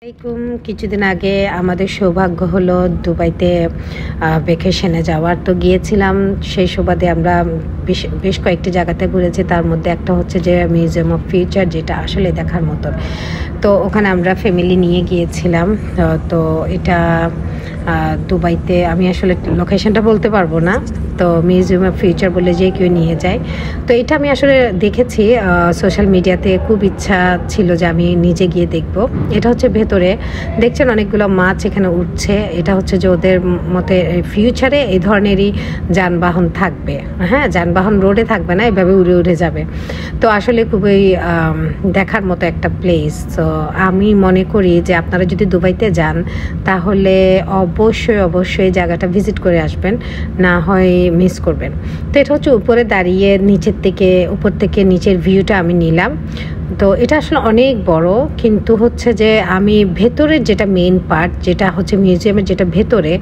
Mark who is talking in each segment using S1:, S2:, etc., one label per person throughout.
S1: আসসালামাইকুম। কিছুদিন আগে আমাদের সৌভাগ্য হলো দুবাইতে ভ্যাকেশনে যাওয়ার, তো গিয়েছিলাম। সেই সুবাদে আমরা বেশ কয়েকটি জায়গাতে ঘুরেছি। তার মধ্যে একটা হচ্ছে যে মিউজিয়াম অফ ফিউচার, যেটা আসলে দেখার মতন। তো ওখানে আমরা ফ্যামিলি নিয়ে গিয়েছিলাম। তো এটা দুবাইতে, আমি আসলে লোকেশনটা বলতে পারবো না। তো মিউজিয়াম অফ ফিউচার বলে যে কেউ নিয়ে যায়। তো এটা আমি আসলে দেখেছি সোশ্যাল মিডিয়াতে, খুব ইচ্ছা ছিল যে আমি নিজে গিয়ে দেখব। এটা হচ্ছে ভেতরে দেখছেন অনেকগুলো মাছ এখানে উঠছে। এটা হচ্ছে যে ওদের মতে ফিউচারে এই ধরনেরই যানবাহন থাকবে। হ্যাঁ, যানবাহন রোডে থাকবে না, এভাবে উড়ে উড়ে যাবে। তো আসলে খুবই দেখার মতো একটা প্লেস। তো আমি মনে করি যে আপনারা যদি দুবাইতে যান তাহলে অবশ্যই জায়গাটা ভিজিট করে আসবেন, না হয় মিস করবেন। তো এটা হচ্ছে উপরে দাঁড়িয়ে উপর থেকে নিচের ভিউটা আমি নিলাম। তো এটা আসলে অনেক বড়, কিন্তু হচ্ছে যে আমি ভেতরের যেটা মেইন পার্ট, যেটা হচ্ছে মিউজিয়ামের যেটা ভেতরে,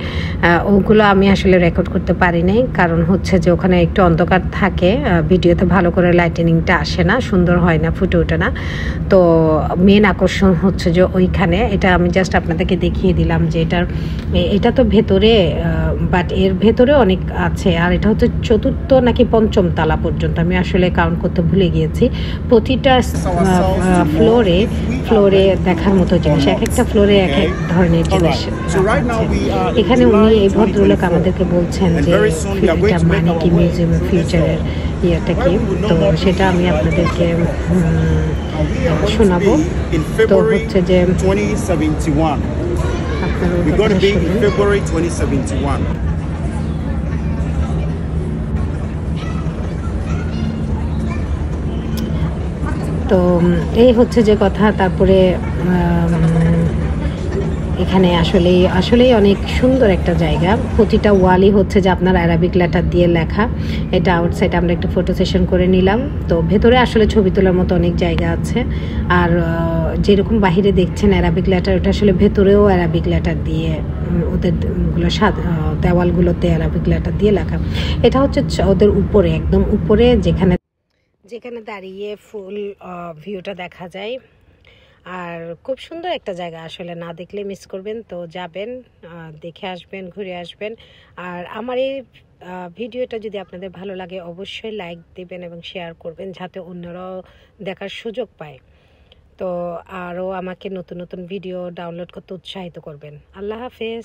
S1: ওগুলো আমি আসলে রেকর্ড করতে পারি নাই। কারণ হচ্ছে যে ওখানে একটু অন্ধকার থাকে, ভিডিওতে ভালো করে লাইটিনিংটা আসে না, সুন্দর হয় না, ফুটে ওঠে না। তো মেন আকর্ষণ হচ্ছে যে ওইখানে, এটা আমি জাস্ট আপনাদেরকে দেখিয়ে দিলাম যে এটা তো ভেতরে, বাট এর ভেতরে অনেক আছে। আর এটা হচ্ছে চতুর্থ নাকি পঞ্চম তলা পর্যন্ত, আমি আসলে কাউন্ট করতে ভুলে গিয়েছি। প্রতিটা ফ্লোরে দেখার মতো জিনিস, এক একটা ফ্লোরে এক এক ধরনের জিনিস আছে। এখানে উনি এই ভদ্রলোক আমাদেরকে বলছেন যে এটা মানে কি, মিউজিয়ামের ফিউচারের ইয়েটা কি। তো সেটা আমি আপনাদেরকে শোনাবো। তো হচ্ছে যে তো এই হচ্ছে যে কথা। তারপরে এখানে আসলেই অনেক সুন্দর একটা জায়গা। প্রতিটা ওয়ালই হচ্ছে যে আপনার অ্যারাবিক লেটার দিয়ে লেখা। এটা আউটসাইড আমরা একটা ফটো সেশন করে নিলাম। তো ভেতরে আসলে ছবি তোলার মতো অনেক জায়গা আছে। আর যেরকম বাহিরে দেখছেন অ্যারাবিক লেটার, ওটা আসলে ভেতরেও অ্যারাবিক লেটার দিয়ে ওদের দেওয়ালগুলোতে অ্যারাবিক লেটার দিয়ে লেখা। এটা হচ্ছে ওদের উপরে, একদম উপরে, যেখানে দাঁড়িয়ে ফুল ভিউটা দেখা যায়। আর খুব সুন্দর একটা জায়গা, আসলে না দেখলে মিস করবেন। তো যাবেন, দেখে আসবেন, ঘুরে আসবেন। আর আমার এই ভিডিওটা যদি আপনাদের ভালো লাগে অবশ্যই লাইক দেবেন এবং শেয়ার করবেন, যাতে অন্যরাও দেখার সুযোগ পায়। তো আরও আমাকে নতুন নতুন ভিডিও ডাউনলোড করতে উৎসাহিত করবেন। আল্লাহ হাফেজ।